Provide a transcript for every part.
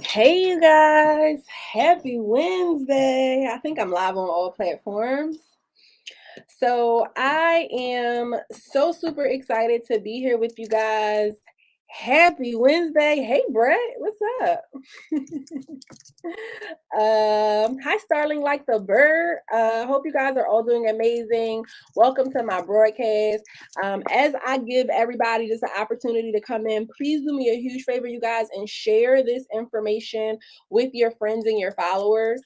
Hey, you guys, happy Wednesday. I think I'm live on all platforms. So, I am so super excited to be here with you guys. Happy Wednesday. Hey, Brett, what's up? Hi, Starling, like the bird. Hope you guys are all doing amazing. Welcome to my broadcast. As I give everybody just an opportunity to come in, please do me a huge favor, you guys, and share this information with your friends and your followers,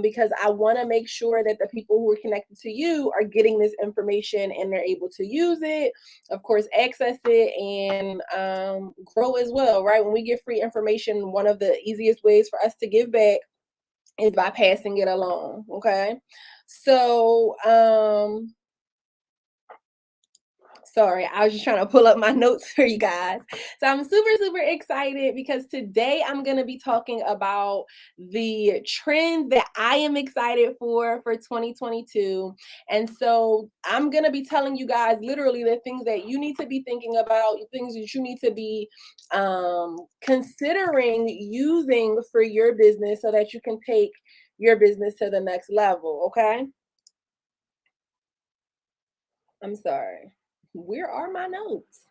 because I want to make sure that the people who are connected to you are getting this information and they're able to use it, of course, access it, and grow as well, right? When we get free information, one of the easiest ways for us to give back is by passing it along. Okay. So, sorry, I was just trying to pull up my notes for you guys. So I'm super, super excited because today I'm going to be talking about the trends that I am excited for 2022. And so I'm going to be telling you guys literally the things that you need to be thinking about, things that you need to be considering using for your business so that you can take your business to the next level. Okay. I'm sorry. Where are my notes?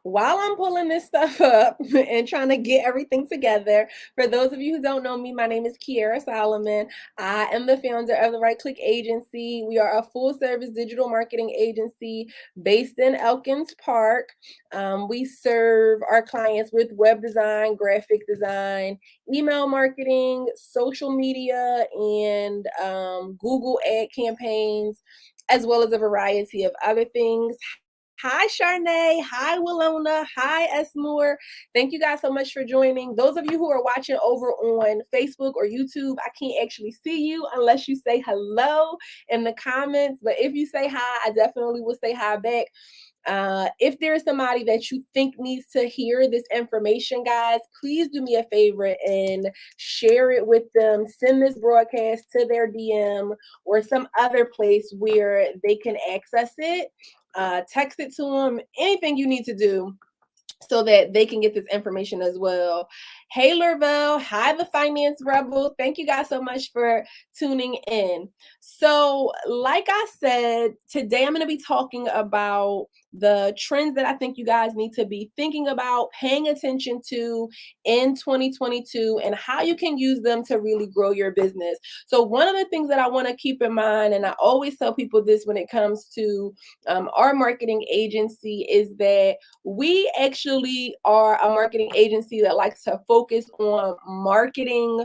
While I'm pulling this stuff up and trying to get everything together, for those of you who don't know me, my name is Kiara Solomon. I am the founder of the Right Click Agency. We are a full service digital marketing agency based in Elkins Park. We serve our clients with web design, graphic design, email marketing, social media, and Google ad campaigns, as well as a variety of other things. Hi, Charnay. Hi, Willona. Hi, Esmore. Thank you guys so much for joining. Those of you who are watching over on Facebook or YouTube, I can't actually see you unless you say hello in the comments. But if you say hi, I definitely will say hi back. If there's somebody that you think needs to hear this information, guys, please do me a favor and share it with them. Send this broadcast to their DM or some other place where they can access it. Text it to them, anything you need to do so that they can get this information as well. Hey, Lerville. Hi, the Finance Rebel. Thank you guys so much for tuning in. So, like I said, today I'm going to be talking about the trends that I think you guys need to be thinking about, paying attention to in 2022, and how you can use them to really grow your business. So, one of the things that I want to keep in mind, and I always tell people this when it comes to our marketing agency, is that we actually are a marketing agency that likes to focus on marketing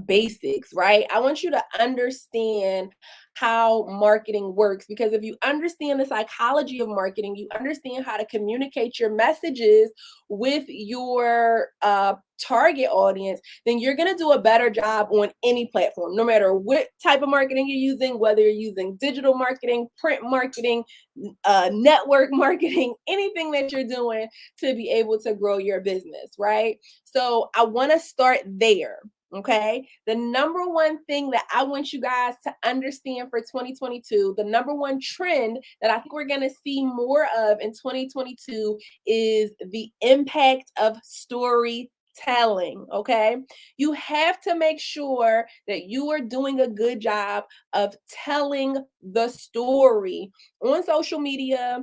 basics, right? I want you to understand how marketing works, because if you understand the psychology of marketing, you understand how to communicate your messages with your target audience, then you're going to do a better job on any platform, no matter what type of marketing you're using, whether you're using digital marketing, print marketing, network marketing, anything that you're doing to be able to grow your business, right? So I want to start there. Okay. The number one thing that I want you guys to understand for 2022, the number one trend that I think we're going to see more of in 2022 is the impact of storytelling. Okay. You have to make sure that you are doing a good job of telling the story on social media,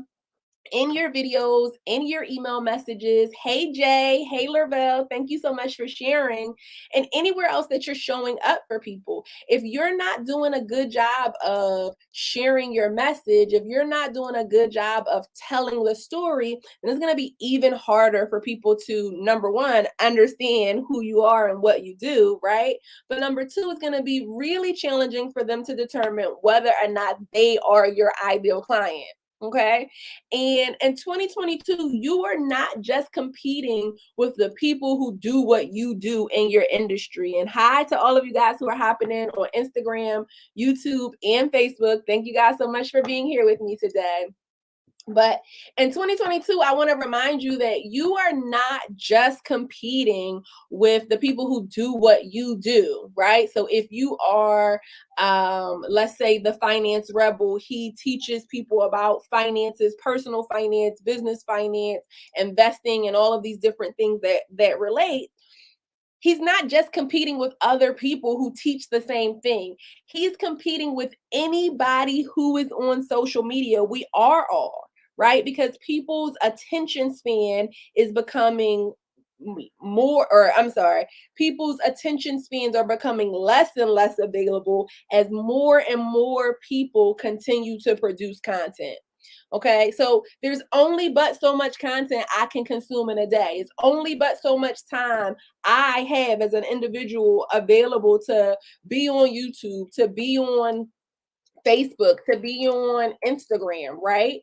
in your videos, in your email messages. Hey, Jay. Hey, Lervelle. Thank you so much for sharing. And anywhere else that you're showing up for people. If you're not doing a good job of sharing your message, if you're not doing a good job of telling the story, then it's going to be even harder for people to, number one, understand who you are and what you do, right? But number two, it's going to be really challenging for them to determine whether or not they are your ideal client. Okay. And in 2022, you are not just competing with the people who do what you do in your industry. And hi to all of you guys who are hopping in on Instagram, YouTube, and Facebook. Thank you guys so much for being here with me today. But in 2022, I want to remind you that you are not just competing with the people who do what you do, right? So if you are, let's say, the finance rebel, he teaches people about finances, personal finance, business finance, investing, and all of these different things that relate. He's not just competing with other people who teach the same thing. He's competing with anybody who is on social media. We are, right? Because people's attention span is becoming more, or I'm sorry, people's attention spans are becoming less and less available as more and more people continue to produce content. Okay, so there's only but so much content I can consume in a day. It's only but so much time I have as an individual available to be on YouTube, to be on Facebook, to be on Instagram, right?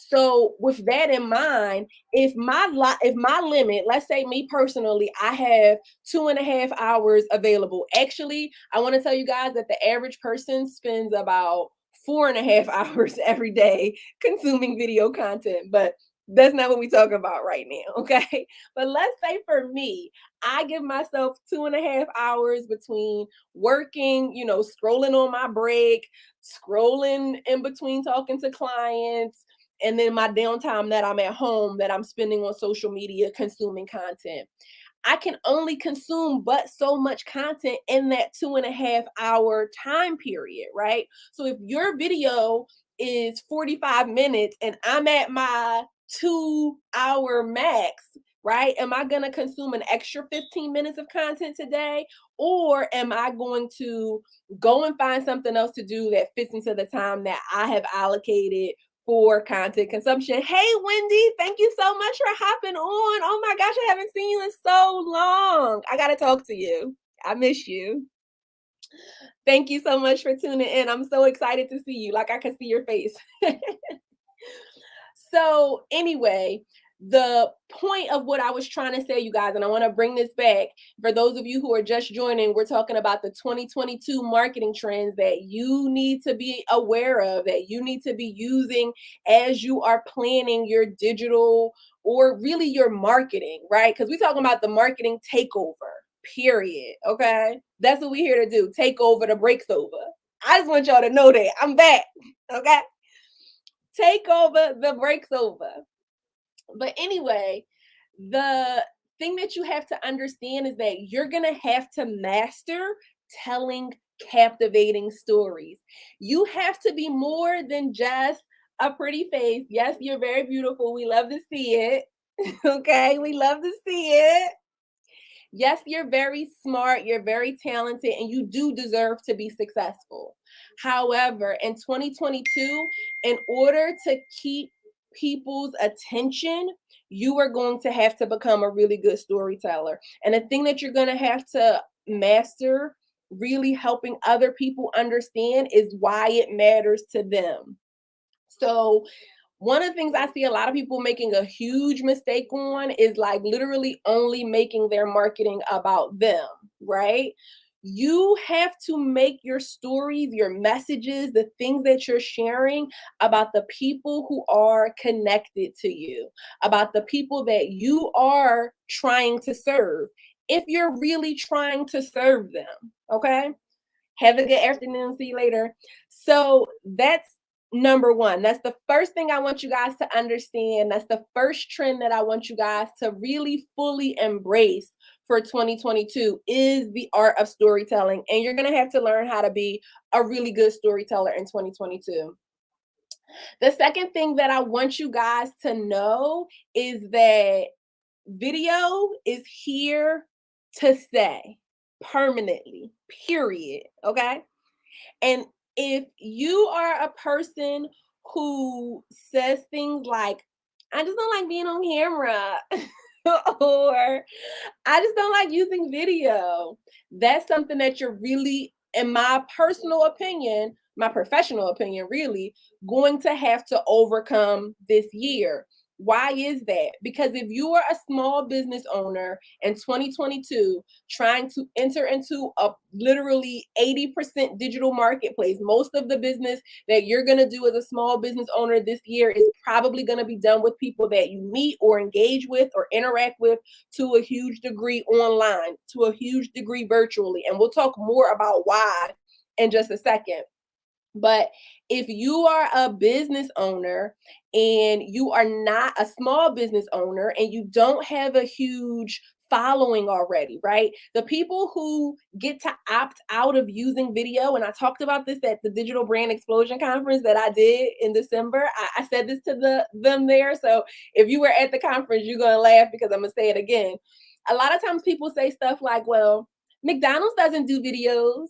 So with that in mind, if my limit, let's say me personally, I have 2.5 hours available. Actually, I want to tell you guys that the average person spends about 4.5 hours every day consuming video content, but that's not what we're talking about right now, okay? But let's say for me, I give myself 2.5 hours between working, scrolling on my break, scrolling in between talking to clients, and then my downtime that I'm at home that I'm spending on social media consuming content. I can only consume but so much content in that 2.5 hour time period, right? So if your video is 45 minutes and I'm at my 2 hour max, right? Am I going to consume an extra 15 minutes of content today? Or am I going to go and find something else to do that fits into the time that I have allocated for content consumption? Hey, Wendy, thank you so much for hopping on. Oh my gosh, I haven't seen you in so long. I got to talk to you. I miss you. Thank you so much for tuning in. I'm so excited to see you. Like I can see your face. So, anyway, the point of what I was trying to say, you guys, and I want to bring this back for those of you who are just joining, we're talking about the 2022 marketing trends that you need to be aware of, that you need to be using as you are planning your digital or really your marketing, right? Because we're talking about the marketing takeover, period. Okay. That's what we're here to do, take over the breaks over. I just want y'all to know that I'm back. Okay. Take over the breaks over. But anyway, the thing that you have to understand is that you're going to have to master telling captivating stories. You have to be more than just a pretty face. Yes, you're very beautiful. We love to see it. Okay, we love to see it. Yes, you're very smart, you're very talented, and you do deserve to be successful. However, in 2022, in order to keep people's attention, you are going to have to become a really good storyteller. And the thing that you're going to have to master, really helping other people understand, is why it matters to them. So, one of the things I see a lot of people making a huge mistake on is like literally only making their marketing about them, right? You have to make your stories, your messages, the things that you're sharing about the people who are connected to you, about the people that you are trying to serve, if you're really trying to serve them, okay? Have a good afternoon. See you later. So that's number one. That's the first thing I want you guys to understand. That's the first trend that I want you guys to really fully embrace for 2022 is the art of storytelling. And you're going to have to learn how to be a really good storyteller in 2022. The second thing that I want you guys to know is that video is here to stay permanently, period. Okay. And if you are a person who says things like, I just don't like being on camera, or I just don't like using video, that's something that you're really, in my personal opinion, my professional opinion, really going to have to overcome this year. Why is that? Because if you are a small business owner in 2022 trying to enter into a literally 80% digital marketplace, most of the business that you're going to do as a small business owner this year is probably going to be done with people that you meet or engage with or interact with to a huge degree online, to a huge degree virtually. And we'll talk more about why in just a second. But if you are a business owner and you are not a small business owner and you don't have a huge following already, right? The people who get to opt out of using video, and I talked about this at the Digital Brand Explosion conference that I did in December. I said this to them there. So if you were at the conference, you're going to laugh because I'm going to say it again. A lot of times people say stuff like, well, McDonald's doesn't do videos.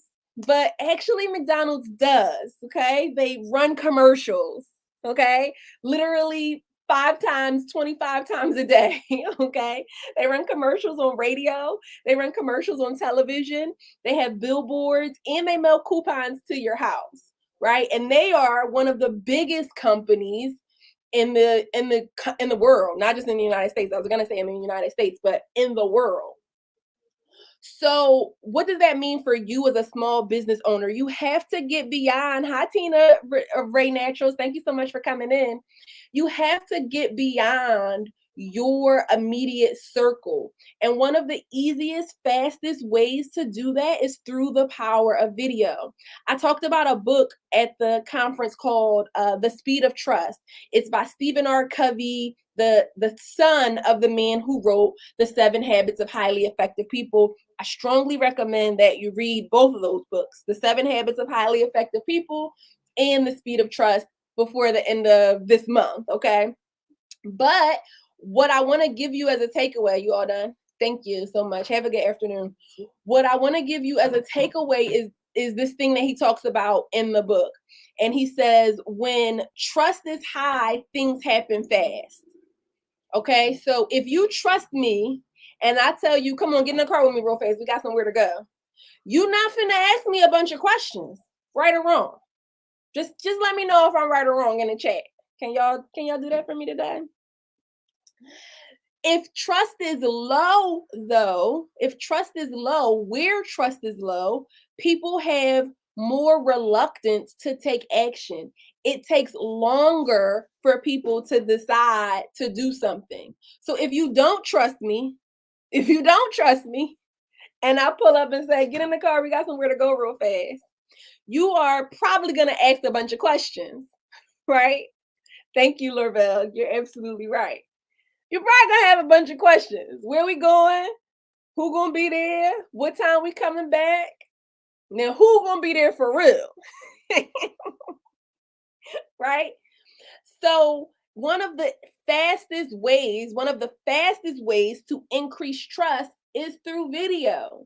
But actually, McDonald's does, okay? They run commercials, okay? Literally 5 times, 25 times a day, okay? They run commercials on radio, they run commercials on television, they have billboards, and they mail coupons to your house, right? And they are one of the biggest companies in the world, not just in the United States. I was gonna say in the United States, but in the world. So, what does that mean for you as a small business owner? You have to get beyond. Hi, Tina Ray Naturals. Thank you so much for coming in. You have to get beyond your immediate circle. And one of the easiest, fastest ways to do that is through the power of video. I talked about a book at the conference called The Speed of Trust. It's by Stephen R. Covey, the son of the man who wrote The 7 Habits of Highly Effective People. I strongly recommend that you read both of those books, The 7 Habits of Highly Effective People and The Speed of Trust, before the end of this month, okay? But what I want to give you as a takeaway, you all done? Thank you so much. Have a good afternoon. What I want to give you as a takeaway is this thing that he talks about in the book. And he says, when trust is high, things happen fast. Okay, so if you trust me and I tell you, come on, get in the car with me real fast, we got somewhere to go. You not finna ask me a bunch of questions, right or wrong. Just let me know if I'm right or wrong in the chat. Can y'all do that for me today? If trust is low, though, where trust is low, people have more reluctance to take action. It takes longer for people to decide to do something. So if you don't trust me, and I pull up and say, get in the car, we got somewhere to go real fast, you are probably going to ask a bunch of questions, right? Thank you, Lorvelle. You're absolutely right. You're probably going to have a bunch of questions. Where we going? Who going to be there? What time we coming back? Now, who going to be there for real? Right? So one of the fastest ways to increase trust is through video.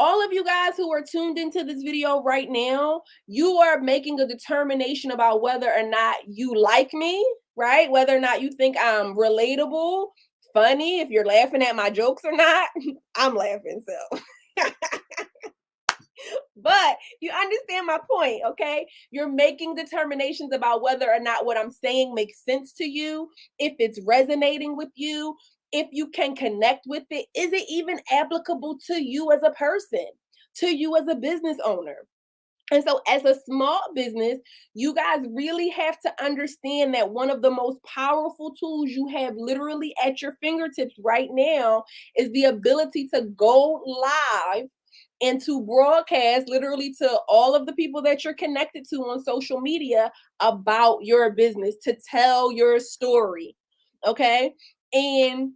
All of you guys who are tuned into this video right now, you are making a determination about whether or not you like me, right? Whether or not you think I'm relatable, funny, if you're laughing at my jokes or not. I'm laughing, so. But you understand my point, okay? You're making determinations about whether or not what I'm saying makes sense to you, if it's resonating with you, if you can connect with it. Is it even applicable to you as a person, to you as a business owner? And so, as a small business, you guys really have to understand that one of the most powerful tools you have literally at your fingertips right now is the ability to go live and to broadcast literally to all of the people that you're connected to on social media about your business, to tell your story. Okay. And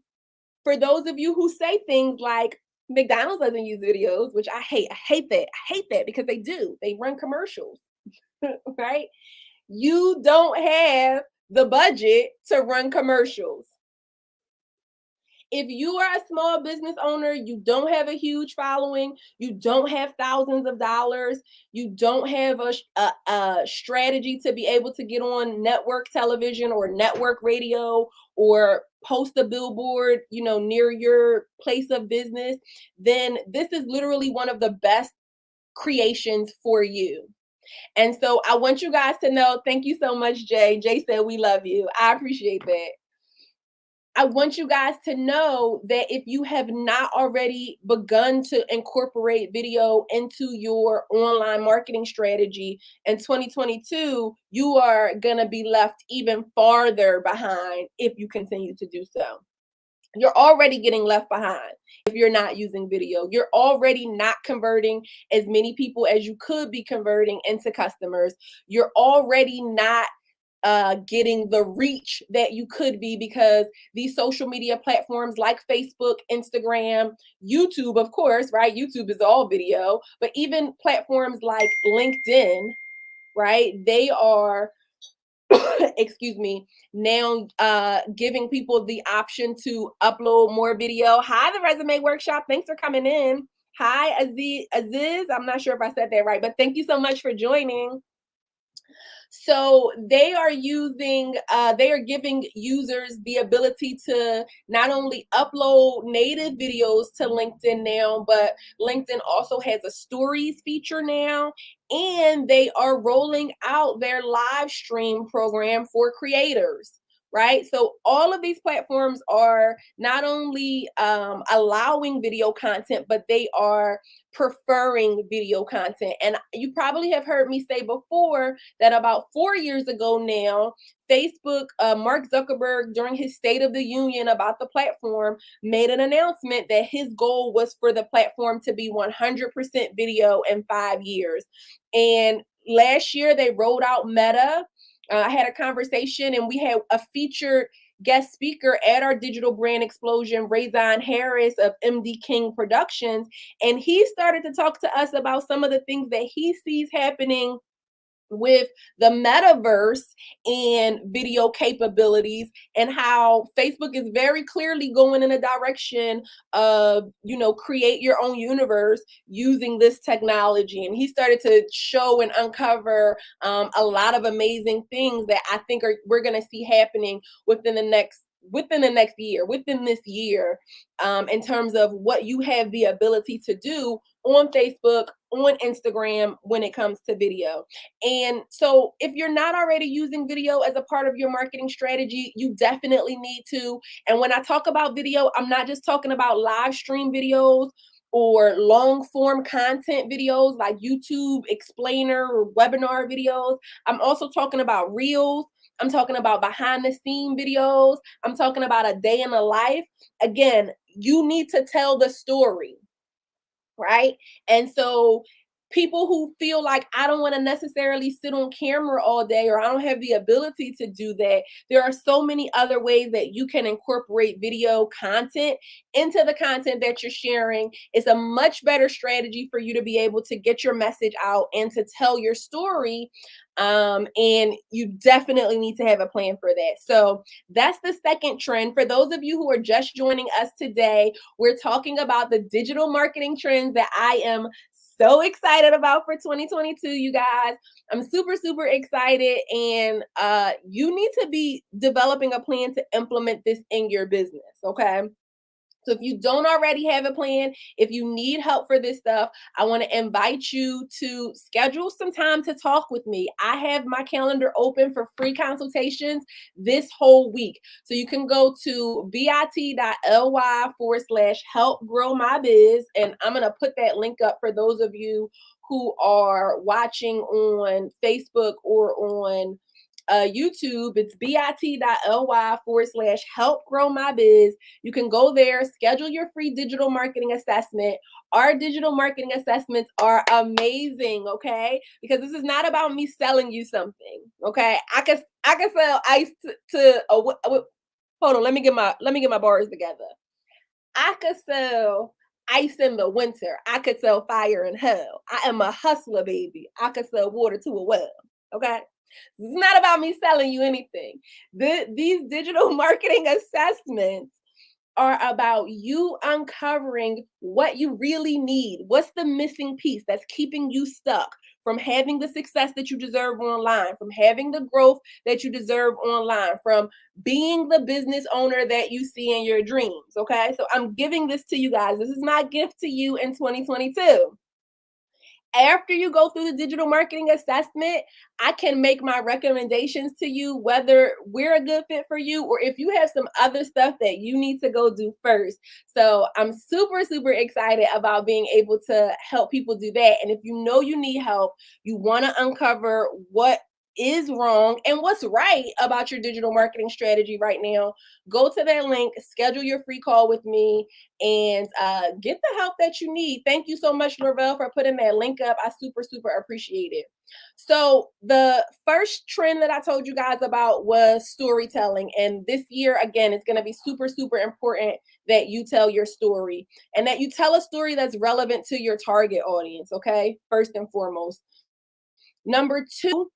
for those of you who say things like, McDonald's doesn't use videos, which I hate. I hate that because they do. They run commercials, right? You don't have the budget to run commercials. If you are a small business owner, you don't have a huge following, you don't have thousands of dollars, you don't have a strategy to be able to get on network television or network radio or post a billboard, near your place of business, then this is literally one of the best creations for you. And so I want you guys to know, thank you so much, Jay. Jay said we love you. I appreciate that. I want you guys to know that if you have not already begun to incorporate video into your online marketing strategy in 2022, you are going to be left even farther behind if you continue to do so. You're already getting left behind if you're not using video. You're already not converting as many people as you could be converting into customers. You're already not getting the reach that you could be, because these social media platforms like Facebook, Instagram, YouTube, of course, right? YouTube is all video, but even platforms like LinkedIn, right? They are excuse me, now giving people the option to upload more video. Hi, the Resume Workshop. Thanks for coming in. Hi, Aziz. I'm not sure if I said that right, but thank you so much for joining. So they are giving users the ability to not only upload native videos to LinkedIn now, but LinkedIn also has a stories feature now, and they are rolling out their live stream program for creators. Right. So all of these platforms are not only allowing video content, but they are preferring video content. And you probably have heard me say before that about 4 years ago now, Facebook, Mark Zuckerberg, during his State of the Union about the platform, made an announcement that his goal was for the platform to be 100% video in 5 years. And last year, they rolled out Meta. I had a conversation and we had a featured guest speaker at our digital brand explosion, Razan Harris of MD King Productions. And he started to talk to us about some of the things that he sees happening with the metaverse and video capabilities, and how Facebook is very clearly going in a direction of, create your own universe using this technology. And he started to show and uncover a lot of amazing things that I think we're going to see happening within this year, in terms of what you have the ability to do on Facebook, on Instagram when it comes to video. And so if you're not already using video as a part of your marketing strategy, you definitely need to. And when I talk about video, I'm not just talking about live stream videos or long form content videos like YouTube explainer or webinar videos. I'm also talking about reels. I'm talking about behind the scene videos. I'm talking about a day in the life. Again, you need to tell the story, right? And so people who feel like I don't want to necessarily sit on camera all day, or I don't have the ability to do that, there are so many other ways that you can incorporate video content into the content that you're sharing. It's a much better strategy for you to be able to get your message out and to tell your story. And you definitely need to have a plan for that. So that's the second trend. For those of you who are just joining us today, we're talking about the digital marketing trends that I am so excited about for 2022, you guys. I'm super, super excited. And you need to be developing a plan to implement this in your business, okay? So if you don't already have a plan, if you need help for this stuff, I want to invite you to schedule some time to talk with me. I have my calendar open for free consultations this whole week. So you can go to bit.ly/help grow my biz. And I'm going to put that link up for those of you who are watching on Facebook or on YouTube. It's bit.ly/help grow my biz. You can go there, schedule your free digital marketing assessment. Our digital marketing assessments are amazing, okay? Because this is not about me selling you something, okay? I can sell ice to hold on, let me get my bars together. I could sell ice in the winter. I could sell fire in hell. I am a hustler, baby. I could sell water to a well, okay? It's not about me selling you anything. These digital marketing assessments are about you uncovering what you really need. What's the missing piece that's keeping you stuck from having the success that you deserve online, from having the growth that you deserve online, from being the business owner that you see in your dreams, okay? So I'm giving this to you guys. This is my gift to you in 2022. After you go through the digital marketing assessment, I can make my recommendations to you whether we're a good fit for you or if you have some other stuff that you need to go do first. So I'm super, super excited about being able to help people do that. And if you know you need help, you want to uncover what is wrong and what's right about your digital marketing strategy right now, go to that link, schedule your free call with me, and get the help that you need. Thank you so much, Norvell, for putting that link up. I super, super appreciate it. So, the first trend that I told you guys about was storytelling. And this year, again, it's going to be super, super important that you tell your story and that you tell a story that's relevant to your target audience. Okay. First and foremost. Number two,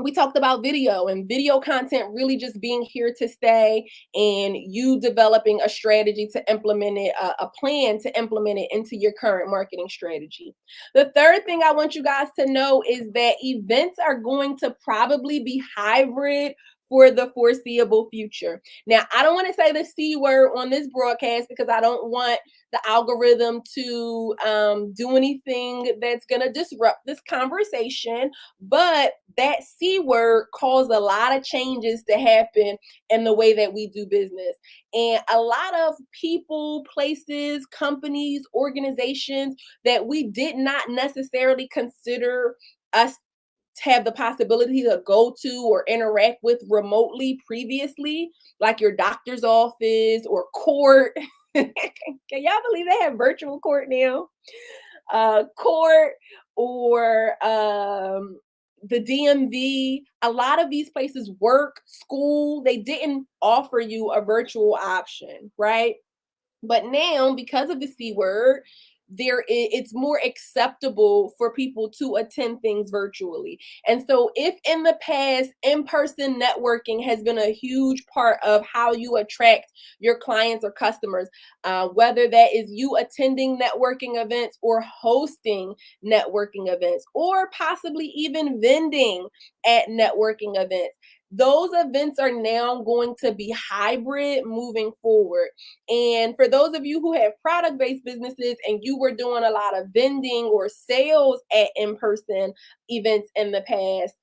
we talked about video and video content really just being here to stay and you developing a strategy to implement it, a plan to implement it into your current marketing strategy. The third thing I want you guys to know is that events are going to probably be hybrid for the foreseeable future. Now, I don't want to say the C word on this broadcast because I don't want the algorithm to do anything that's going to disrupt this conversation, but that C word caused a lot of changes to happen in the way that we do business. And a lot of people, places, companies, organizations that we did not necessarily consider us to have the possibility to go to or interact with remotely previously, like your doctor's office or court. Can y'all believe they have virtual court now? Court or the DMV, a lot of these places, work, school, they didn't offer you a virtual option, right? But now, because of the C word, it's more acceptable for people to attend things virtually. And so if in the past in-person networking has been a huge part of how you attract your clients or customers, whether that is you attending networking events or hosting networking events or possibly even vending at networking events, those events are now going to be hybrid moving forward. And for those of you who have product based businesses and you were doing a lot of vending or sales at in person events in the past,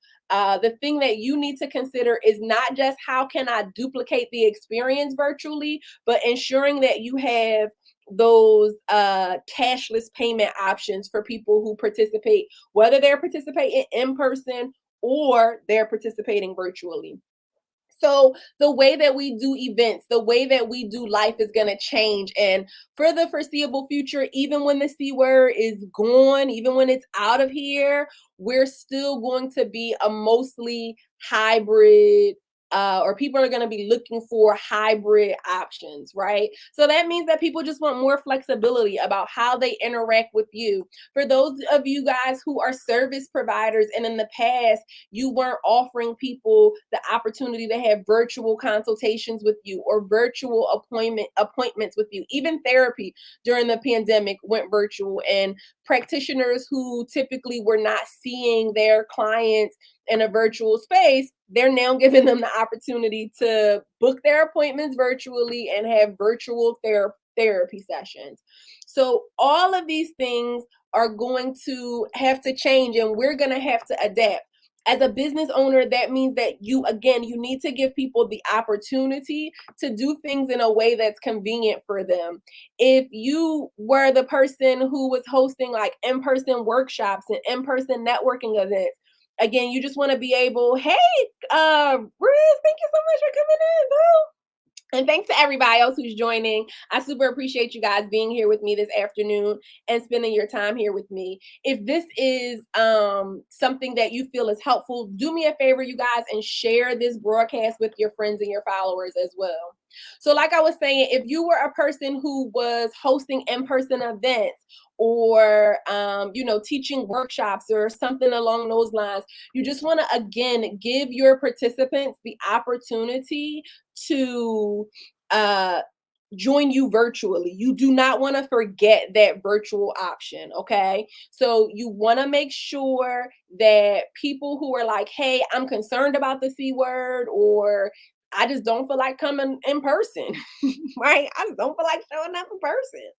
the thing that you need to consider is not just how can I duplicate the experience virtually, but ensuring that you have those cashless payment options for people who participate, whether they're participating in person or they're participating virtually. So the way that we do events, the way that we do life is going to change. And for the foreseeable future, even when the C word is gone, even when it's out of here, we're still going to be a mostly hybrid. Or people are going to be looking for hybrid options, right? So that means that people just want more flexibility about how they interact with you. For those of you guys who are service providers and in the past, you weren't offering people the opportunity to have virtual consultations with you or virtual appointments with you. Even therapy during the pandemic went virtual, and practitioners who typically were not seeing their clients in a virtual space, they're now giving them the opportunity to book their appointments virtually and have virtual therapy sessions. So all of these things are going to have to change, and we're going to have to adapt. As a business owner, that means that you need to give people the opportunity to do things in a way that's convenient for them. If you were the person who was hosting like in-person workshops and in-person networking events, again, you just want to be able, hey, Riz, thank you so much for coming in, boo. And thanks to everybody else who's joining. I super appreciate you guys being here with me this afternoon and spending your time here with me. If this is something that you feel is helpful, do me a favor, you guys, and share this broadcast with your friends and your followers as well. So like I was saying, if you were a person who was hosting in-person events or teaching workshops or something along those lines, you just want to again give your participants the opportunity to join you virtually. You do not want to forget that virtual option, okay? So you want to make sure that people who are like, hey, I'm concerned about the C word, or I just don't feel like coming in person, right? I just don't feel like showing up in person.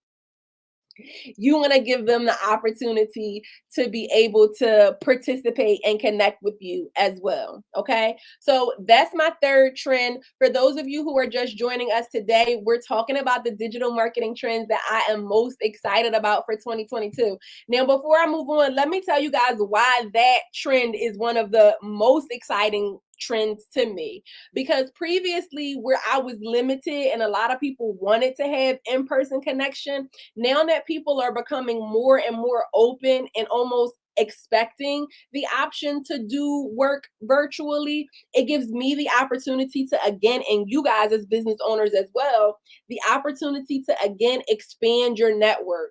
You want to give them the opportunity to be able to participate and connect with you as well. Okay. So that's my third trend. For those of you who are just joining us today, we're talking about the digital marketing trends that I am most excited about for 2022. Now, before I move on, let me tell you guys why that trend is one of the most exciting trends to me, because previously where I was limited and a lot of people wanted to have in-person connection, now that people are becoming more and more open and almost expecting the option to do work virtually, it gives me the opportunity to again, and you guys as business owners as well, the opportunity to again expand your network.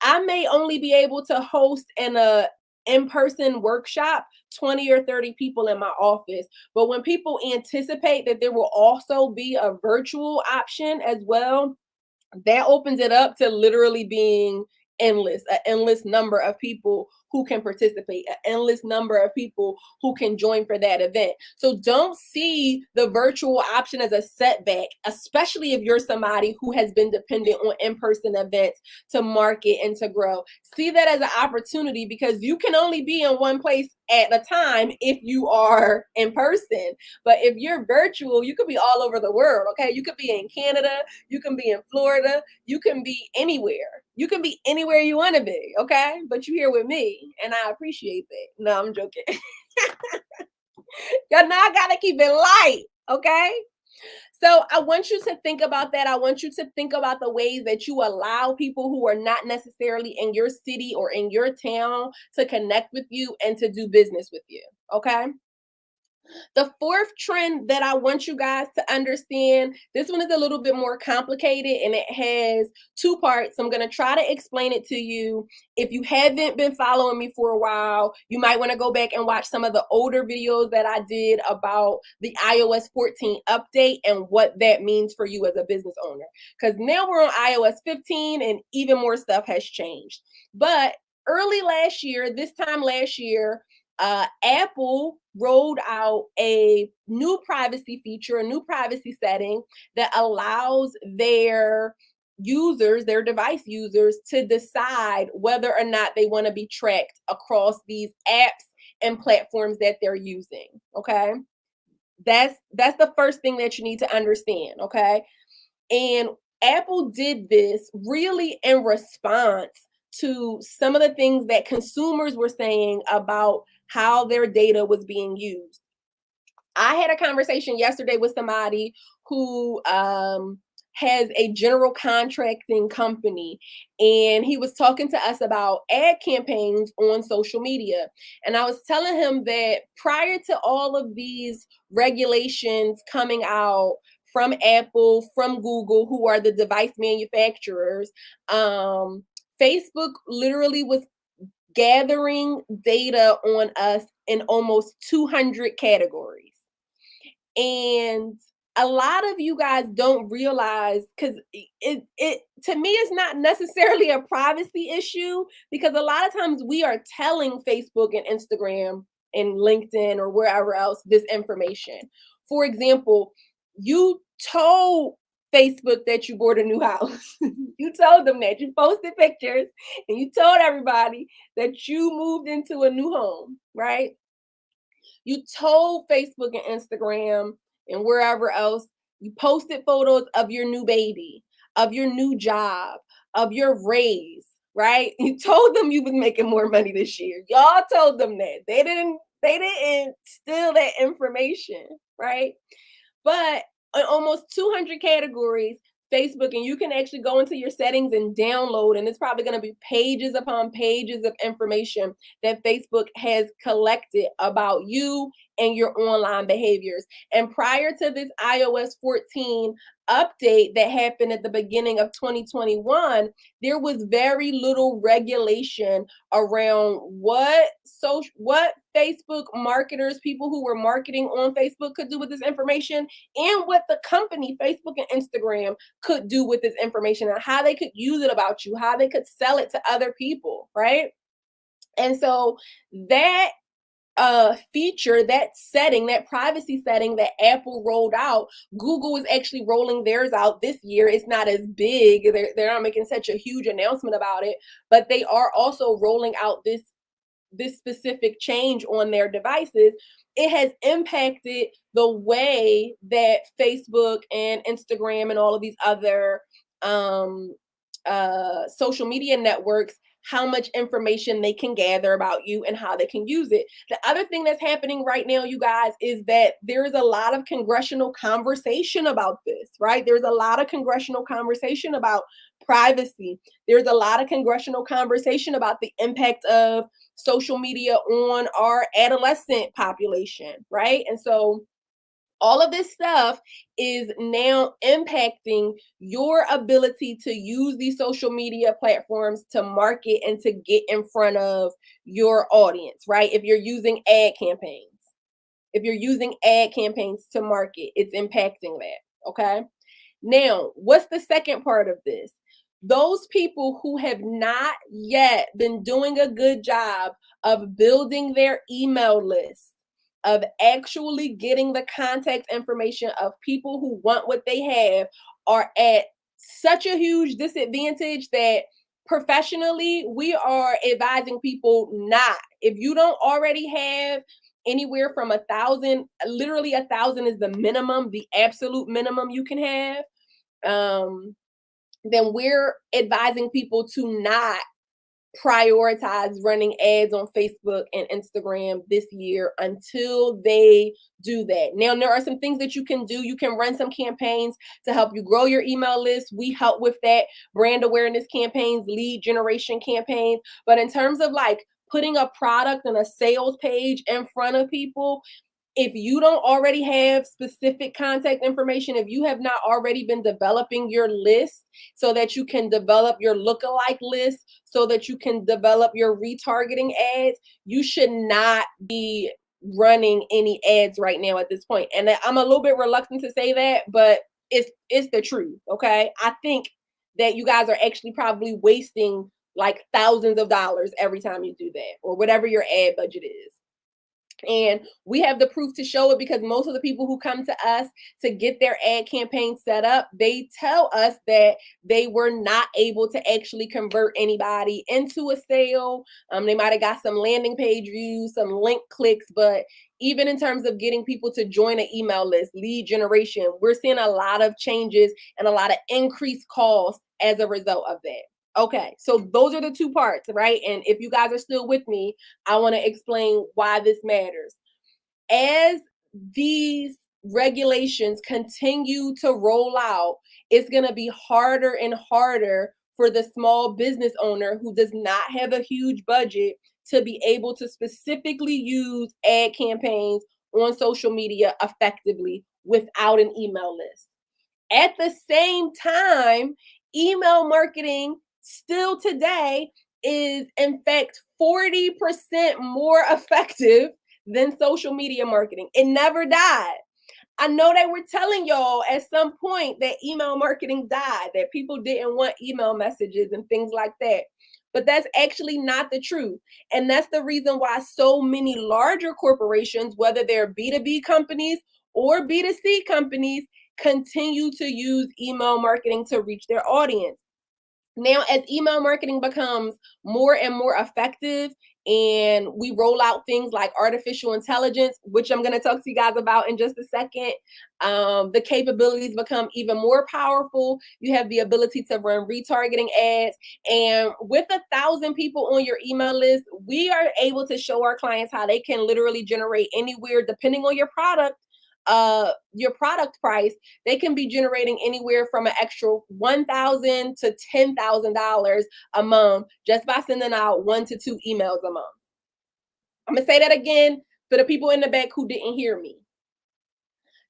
I may only be able to host an in-person workshop 20 or 30 people in my office, but when people anticipate that there will also be a virtual option as well, that opens it up to literally being endless, an endless number of people who can participate, an endless number of people who can join for that event. So don't see the virtual option as a setback, especially if you're somebody who has been dependent on in-person events to market and to grow. See that as an opportunity, because you can only be in one place at a time if you are in person. But if you're virtual, you could be all over the world. Okay. You could be in Canada, you can be in Florida, you can be anywhere. You can be anywhere you want to be, okay? But you're here with me, and I appreciate that. No, I'm joking. Y'all know I gotta keep it light, okay? So I want you to think about that. I want you to think about the ways that you allow people who are not necessarily in your city or in your town to connect with you and to do business with you, okay? The fourth trend that I want you guys to understand, this one is a little bit more complicated and it has two parts. I'm going to try to explain it to you. If you haven't been following me for a while, you might want to go back and watch some of the older videos that I did about the iOS 14 update and what that means for you as a business owner. Because now we're on iOS 15 and even more stuff has changed. But early last year, this time last year, Apple rolled out a new privacy feature, a new privacy setting that allows their users, their device users, to decide whether or not they want to be tracked across these apps and platforms that they're using. Okay. That's the first thing that you need to understand. Okay. And Apple did this really in response to some of the things that consumers were saying about how their data was being used. I had a conversation yesterday with somebody who has a general contracting company, and he was talking to us about ad campaigns on social media. And I was telling him that prior to all of these regulations coming out from Apple, from Google, who are the device manufacturers, Facebook literally was gathering data on us in almost 200 categories. And a lot of you guys don't realize, because it to me is not necessarily a privacy issue, because a lot of times we are telling Facebook and Instagram and LinkedIn or wherever else this information. For example, you told Facebook that you bought a new house. You told them that, you posted pictures and you told everybody that you moved into a new home, right? You told Facebook and Instagram and wherever else, you posted photos of your new baby, of your new job, of your raise, right? You told them you was making more money this year. Y'all told them that. They didn't steal that information, right? But in almost 200 categories, Facebook, and you can actually go into your settings and download, and it's probably going to be pages upon pages of information that Facebook has collected about you and your online behaviors. And prior to this iOS 14 update that happened at the beginning of 2021, there was very little regulation around what Facebook marketers, people who were marketing on Facebook, could do with this information, and what the company Facebook and Instagram could do with this information, and how they could use it about you, how they could sell it to other people, right? And so that feature, that setting, that privacy setting that Apple rolled out, Google is actually rolling theirs out this year. It's not as big. They're not making such a huge announcement about it, but they are also rolling out this specific change on their devices. It has impacted the way that Facebook and Instagram and all of these other um, social media networks, how much information they can gather about you and how they can use it. The other thing that's happening right now, you guys, is that there is a lot of congressional conversation about this, right? There's a lot of congressional conversation about privacy. There's a lot of congressional conversation about the impact of social media on our adolescent population, right? And so all of this stuff is now impacting your ability to use these social media platforms to market and to get in front of your audience, right? If you're using ad campaigns, if you're using ad campaigns to market, it's impacting that, okay? Now, what's the second part of this? Those people who have not yet been doing a good job of building their email list, of actually getting the contact information of people who want what they have, are at such a huge disadvantage that professionally we are advising people not. If you don't already have anywhere from 1,000, literally 1,000 is the minimum, the absolute minimum you can have, then we're advising people to not prioritize running ads on Facebook and Instagram this year until they do that. Now, there are some things that you can do. You can run some campaigns to help you grow your email list. We help with that, brand awareness campaigns, lead generation campaigns. But in terms of like putting a product and a sales page in front of people, if you don't already have specific contact information, if you have not already been developing your list so that you can develop your lookalike list, so that you can develop your retargeting ads, you should not be running any ads right now at this point. And I'm a little bit reluctant to say that, but it's the truth, okay? I think that you guys are actually probably wasting like thousands of dollars every time you do that, or whatever your ad budget is. And we have the proof to show it, because most of the people who come to us to get their ad campaign set up, they tell us that they were not able to actually convert anybody into a sale. They might have got some landing page views, some link clicks, but even in terms of getting people to join an email list, lead generation, we're seeing a lot of changes and a lot of increased costs as a result of that. Okay, so those are the two parts, right? And if you guys are still with me, I want to explain why this matters. As these regulations continue to roll out, it's going to be harder and harder for the small business owner who does not have a huge budget to be able to specifically use ad campaigns on social media effectively without an email list. At the same time, email marketing still today is in fact 40% more effective than social media marketing. It never died. I know they were telling y'all at some point that email marketing died, that people didn't want email messages and things like that. But that's actually not the truth. And that's the reason why so many larger corporations, whether they're B2B companies or B2C companies, continue to use email marketing to reach their audience. Now, as email marketing becomes more and more effective, and we roll out things like artificial intelligence, which I'm going to talk to you guys about in just a second, the capabilities become even more powerful. You have the ability to run retargeting ads. And with 1,000 people on your email list, we are able to show our clients how they can literally generate anywhere, depending on your product price, they can be generating anywhere from an extra $1,000 to $10,000 a month just by sending out 1 to 2 emails a month. I'm gonna say that again for the people in the back who didn't hear me.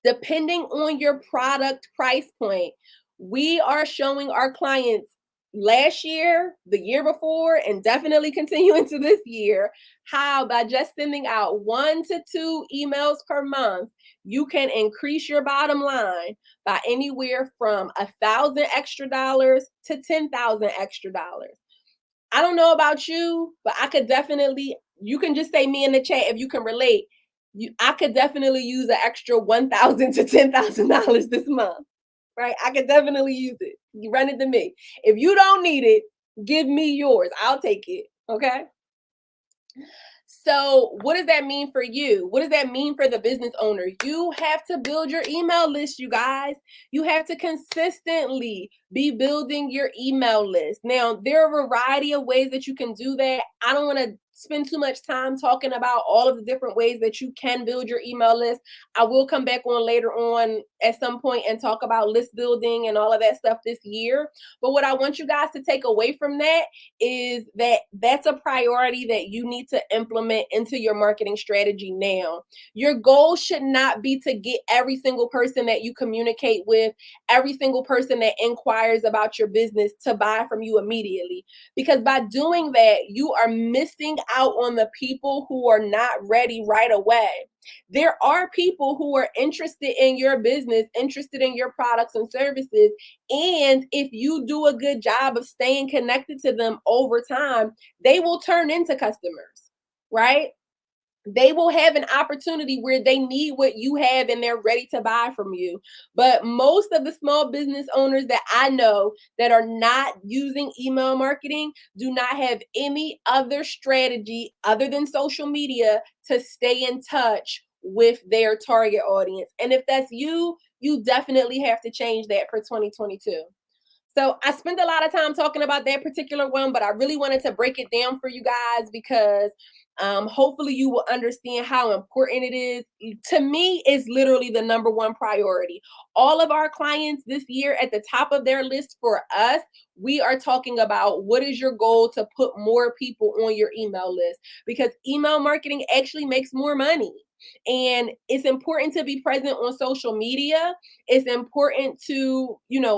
Depending on your product price point, we are showing our clients last year, the year before, and definitely continuing to this year, how by just sending out 1 to 2 emails per month, you can increase your bottom line by anywhere from $1,000 extra dollars to $10,000 extra dollars. I don't know about you, but I could definitely, you can just say me in the chat if you can relate. I could definitely use an extra $1,000 to $10,000 this month, right? I could definitely use it. You run it to me. If you don't need it, give me yours. I'll take it. Okay. So, what does that mean for you? What does that mean for the business owner? You have to build your email list, you guys. You have to consistently be building your email list. Now, there are a variety of ways that you can do that. I don't want to spend too much time talking about all of the different ways that you can build your email list. I will come back on later on at some point and talk about list building and all of that stuff this year. But what I want you guys to take away from that is that that's a priority that you need to implement into your marketing strategy now. Your goal should not be to get every single person that you communicate with, every single person that inquires about your business to buy from you immediately. Because by doing that, you are missing out on the people who are not ready right away. There are people who are interested in your business, interested in your products and services. And if you do a good job of staying connected to them over time, they will turn into customers, right? They will have an opportunity where they need what you have and they're ready to buy from you. But most of the small business owners that I know that are not using email marketing do not have any other strategy other than social media to stay in touch with their target audience. And if that's you, you definitely have to change that for 2022. So I spent a lot of time talking about that particular one, but I really wanted to break it down for you guys because hopefully you will understand how important it is. To me, it's literally the number one priority. All of our clients this year at the top of their list for us, we are talking about what is your goal to put more people on your email list, because email marketing actually makes more money. And it's important to be present on social media. It's important to,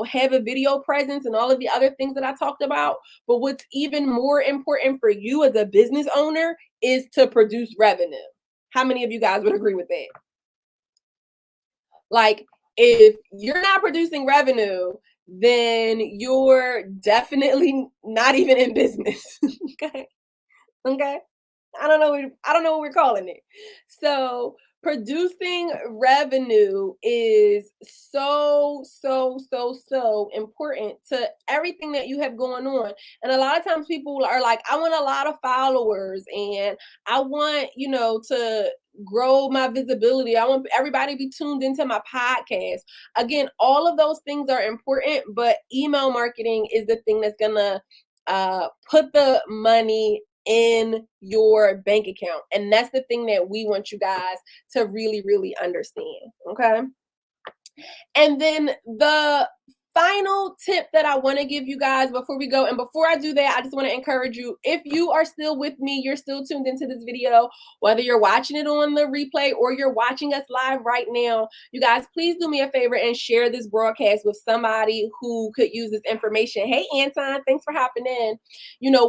have a video presence and all of the other things that I talked about. But what's even more important for you as a business owner is to produce revenue. How many of you guys would agree with that? Like, if you're not producing revenue, then you're definitely not even in business. Okay. Okay. I don't know what we're calling it. So producing revenue is so important to everything that you have going on. And a lot of times people are like, I want a lot of followers and I want, to grow my visibility. I want everybody to be tuned into my podcast. Again, all of those things are important, but email marketing is the thing that's gonna put the money in your bank account. And that's the thing that we want you guys to really, really understand. Okay. And then the final tip that I want to give you guys before we go, and before I do that, I just want to encourage you, if you are still with me, you're still tuned into this video, whether you're watching it on the replay or you're watching us live right now, you guys, please do me a favor and share this broadcast with somebody who could use this information. Hey, Anton, thanks for hopping in.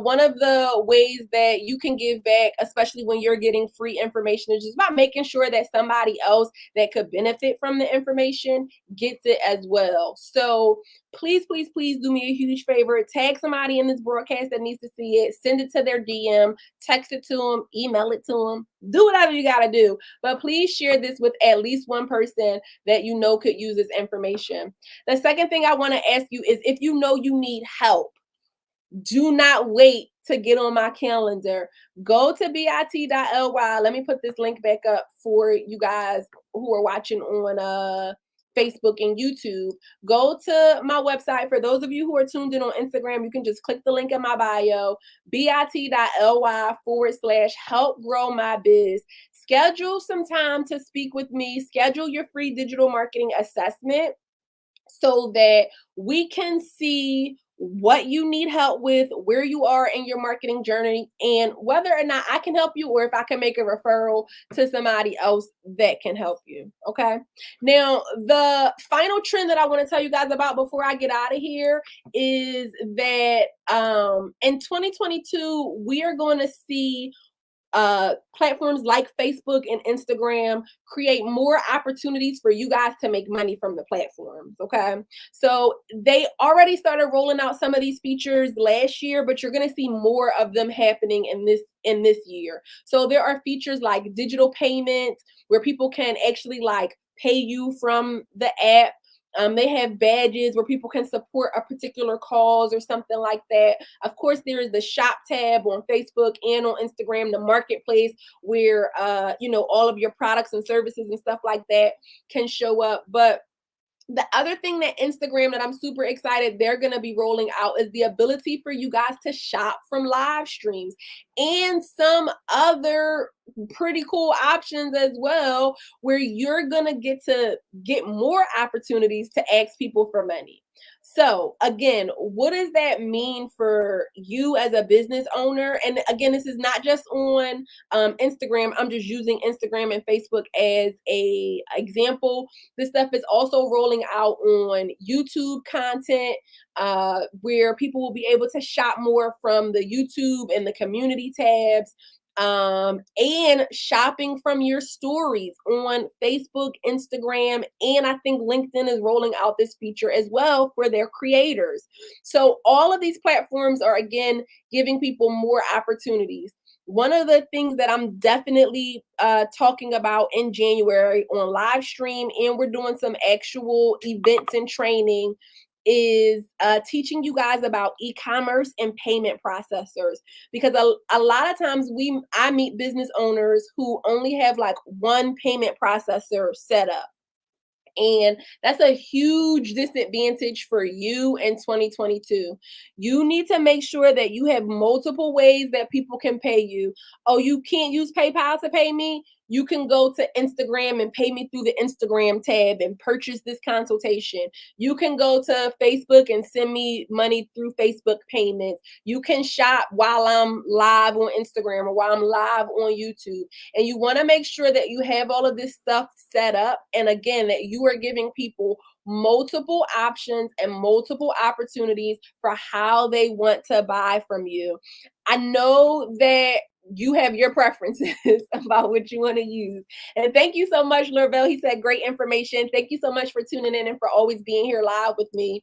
One of the ways that you can give back, especially when you're getting free information, is just by making sure that somebody else that could benefit from the information gets it as well. So please, please, please do me a huge favor. Tag somebody in this broadcast that needs to see it. Send it to their DM, text it to them, email it to them. Do whatever you got to do. But please share this with at least one person that you know could use this information. The second thing I want to ask you is, if you know you need help, do not wait to get on my calendar. Go to bit.ly. Let me put this link back up for you guys who are watching on Facebook and YouTube. Go to my website. For those of you who are tuned in on Instagram, you can just click the link in my bio, bit.ly/help grow my biz. Schedule some time to speak with me. Schedule your free digital marketing assessment so that we can see what you need help with, where you are in your marketing journey, and whether or not I can help you, or if I can make a referral to somebody else that can help you. Okay. Now, the final trend that I want to tell you guys about before I get out of here is that in 2022, we are going to see platforms like Facebook and Instagram create more opportunities for you guys to make money from the platforms. Okay. So they already started rolling out some of these features last year, but you're going to see more of them happening in this year. So there are features like digital payments where people can actually like pay you from the app. They have badges where people can support a particular cause or something like that. Of course, there is the shop tab on Facebook and on Instagram, the marketplace where all of your products and services and stuff like that can show up. But the other thing that Instagram that I'm super excited they're going to be rolling out is the ability for you guys to shop from live streams and some other pretty cool options as well, where you're going to get more opportunities to ask people for money. So again, what does that mean for you as a business owner? And again, this is not just on Instagram. I'm just using Instagram and Facebook as a example. This stuff is also rolling out on YouTube content, where people will be able to shop more from the YouTube and the community tabs, and shopping from your stories on Facebook, Instagram, and I think LinkedIn is rolling out this feature as well for their creators. So all of these platforms are again giving people more opportunities. One of the things that I'm definitely talking about in January on live stream, and we're doing some actual events and training, is teaching you guys about e-commerce and payment processors, because a lot of times I meet business owners who only have like one payment processor set up, and that's a huge disadvantage for you in 2022. You need to make sure that you have multiple ways that people can pay you. Oh, you can't use PayPal to pay me? You can go to Instagram and pay me through the Instagram tab and purchase this consultation. You can go to Facebook and send me money through Facebook payments. You can shop while I'm live on Instagram or while I'm live on YouTube. And you want to make sure that you have all of this stuff set up. And again, that you are giving people multiple options and multiple opportunities for how they want to buy from you. I know that you have your preferences about what you want to use. And thank you so much, Lorvell. He said great information. Thank you so much for tuning in and for always being here live with me.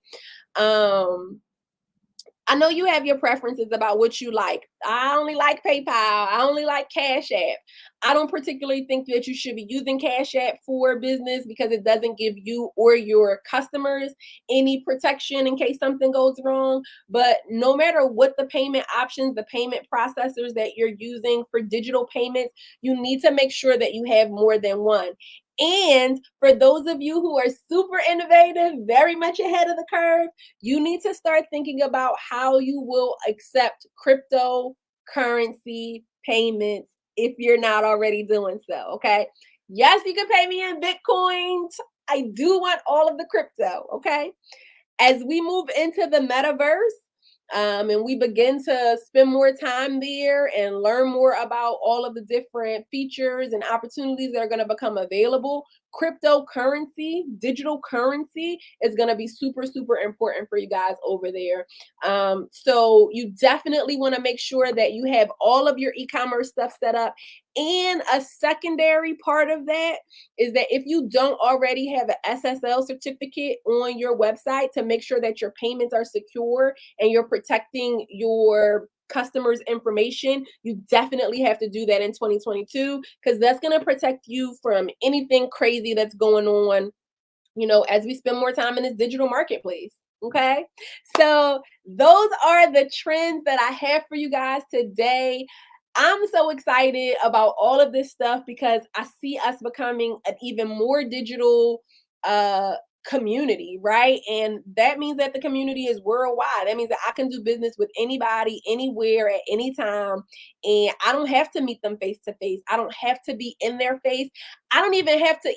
I know you have your preferences about what you like. I only like PayPal. I only like Cash App. I don't particularly think that you should be using Cash App for business because it doesn't give you or your customers any protection in case something goes wrong. But no matter what the payment options, the payment processors that you're using for digital payments, you need to make sure that you have more than one. And for those of you who are super innovative, very much ahead of the curve, you need to start thinking about how you will accept cryptocurrency payments if you're not already doing so. Okay. Yes, you can pay me in Bitcoin. I do want all of the crypto. Okay. As we move into the metaverse, and we begin to spend more time there and learn more about all of the different features and opportunities that are going to become available, cryptocurrency, digital currency is going to be super, super important for you guys over there. So you definitely want to make sure that you have all of your e-commerce stuff set up. And a secondary part of that is that if you don't already have an SSL certificate on your website, to make sure that your payments are secure and you're protecting your customers' information, you definitely have to do that in 2022, because that's going to protect you from anything crazy that's going on, as we spend more time in this digital marketplace. Okay. So those are the trends that I have for you guys today. I'm so excited about all of this stuff because I see us becoming an even more digital uh community, right? And that means that the community is worldwide. That means that I can do business with anybody, anywhere, at any time. And I don't have to meet them face to face. I don't have to be in their face. I don't even have to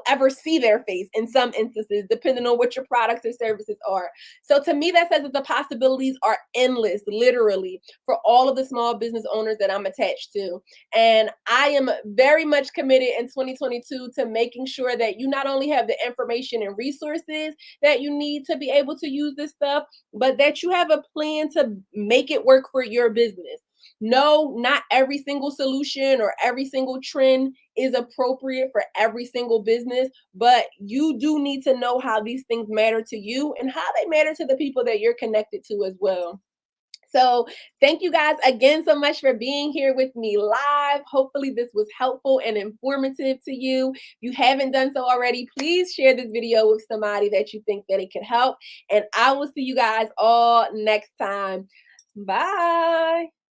ever see their face in some instances, depending on what your products or services are. So to me, that says that the possibilities are endless, literally, for all of the small business owners that I'm attached to. And I am very much committed in 2022 to making sure that you not only have the information and resources that you need to be able to use this stuff, but that you have a plan to make it work for your business. No, not every single solution or every single trend is appropriate for every single business, but you do need to know how these things matter to you and how they matter to the people that you're connected to as well. So, thank you guys again so much for being here with me live. Hopefully, this was helpful and informative to you. If you haven't done so already, please share this video with somebody that you think that it could help. And I will see you guys all next time. Bye.